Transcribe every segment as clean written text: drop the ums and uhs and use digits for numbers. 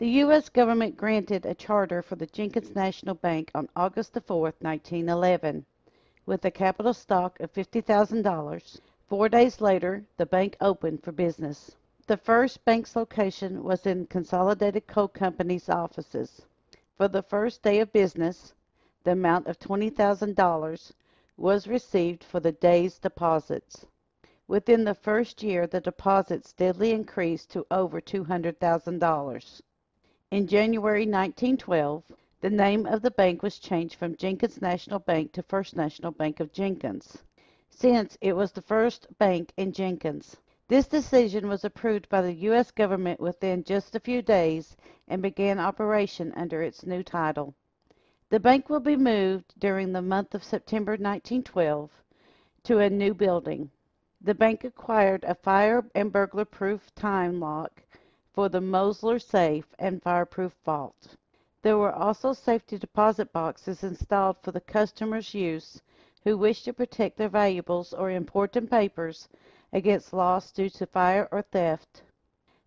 The U.S. government granted a charter for the Jenkins National Bank on August 4, 1911, with a capital stock of $50,000. 4 days later, the bank opened for business. The first bank's location was in Consolidated Coal Company's offices. For the first day of business, the amount of $20,000 was received for the day's deposits. Within the first year, the deposits steadily increased to over $200,000. In January 1912, the name of the bank was changed from Jenkins National Bank to First National Bank of Jenkins, since it was the first bank in Jenkins. This decision was approved by the U.S. government within just a few days and began operation under its new title. The bank will be moved during the month of September 1912 to a new building. The bank acquired a fire and burglar-proof time lock for the Mosler safe and fireproof vault. There were also safety deposit boxes installed for the customers' use who wished to protect their valuables or important papers against loss due to fire or theft.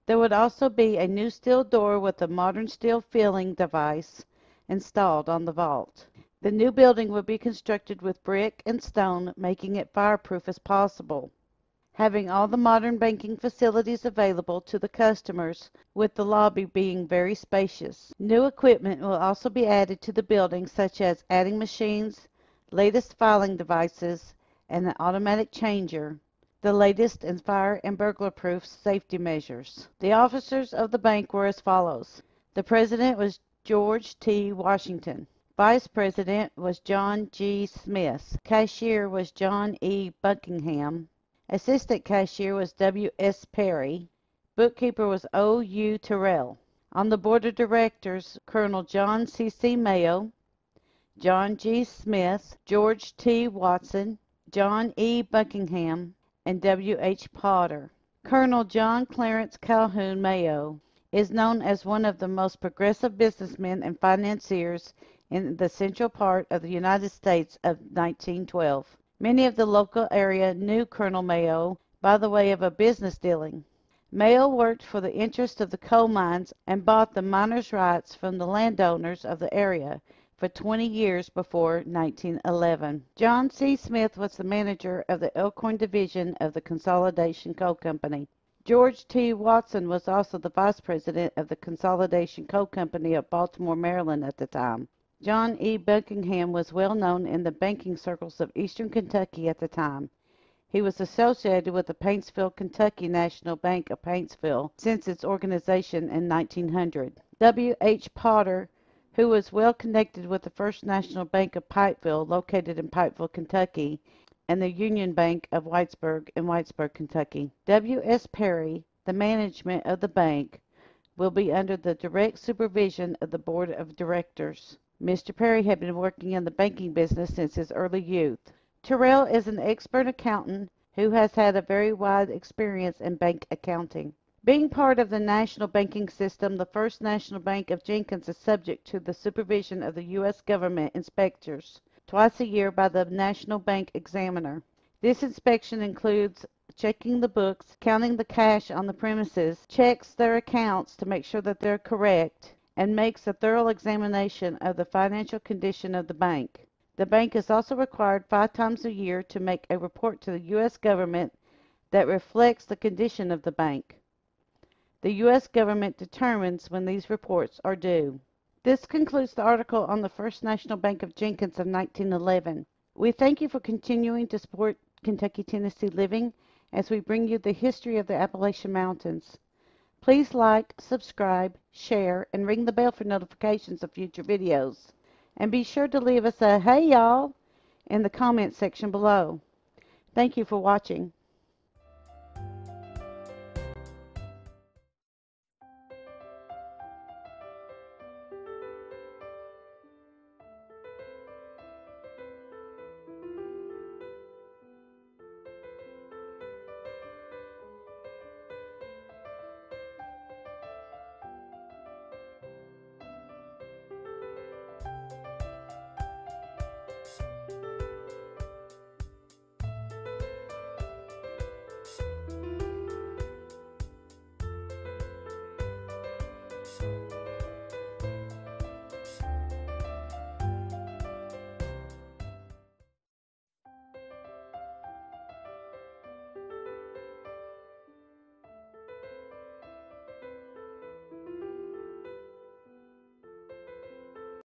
There would also be a new steel door with a modern steel filling device installed on the vault. The new building would be constructed with brick and stone, making it fireproof as possible, having all the modern banking facilities available to the customers, with the lobby being very spacious. New equipment will also be added to the building, such as adding machines, latest filing devices, and an automatic changer, the latest in fire and burglar-proof safety measures. The officers of the bank were as follows. The president was George T. Washington. Vice president was John G. Smith. Cashier was John E. Buckingham. Assistant cashier was W. S. Perry. Bookkeeper was O. U. Terrell. On the board of directors, Colonel John C. C. Mayo, John G. Smith, George T. Watson, John E. Buckingham, and W. H. Potter. Colonel John Clarence Calhoun Mayo is known as one of the most progressive businessmen and financiers in the central part of the United States of 1912. Many of the local area knew Colonel Mayo by the way of a business dealing. Mayo worked for the interest of the coal mines and bought the miners' rights from the landowners of the area for 20 years before 1911. John C. Smith was the manager of the Elkhorn Division of the Consolidation Coal Company. George T. Watson was also the vice president of the Consolidation Coal Company of Baltimore, Maryland at the time. John E. Buckingham was well known in the banking circles of eastern Kentucky at the time. He was associated with the Paintsville, Kentucky National Bank of Paintsville since its organization in 1900. W. H. Potter, who was well connected with the First National Bank of Pikeville, located in Pikeville, Kentucky, and the Union Bank of Whitesburg in Whitesburg, Kentucky. W. S. Perry, the management of the bank, will be under the direct supervision of the board of directors. Mr. Perry had been working in the banking business since his early youth. Terrell is an expert accountant who has had a very wide experience in bank accounting. Being part of the national banking system, the First National Bank of Jenkins is subject to the supervision of the U.S. government inspectors twice a year by the National Bank Examiner. This inspection includes checking the books, counting the cash on the premises, checks their accounts to make sure that they're correct, and makes a thorough examination of the financial condition of the bank. The bank is also required 5 times a year to make a report to the U.S. government that reflects the condition of the bank. The U.S. government determines when these reports are due. This concludes the article on the First National Bank of Jenkins of 1911. We thank you for continuing to support Kentucky Tennessee Living as we bring you the history of the Appalachian Mountains. Please like, subscribe, share, and ring the bell for notifications of future videos. And be sure to leave us a "Hey y'all" in the comment section below. Thank you for watching.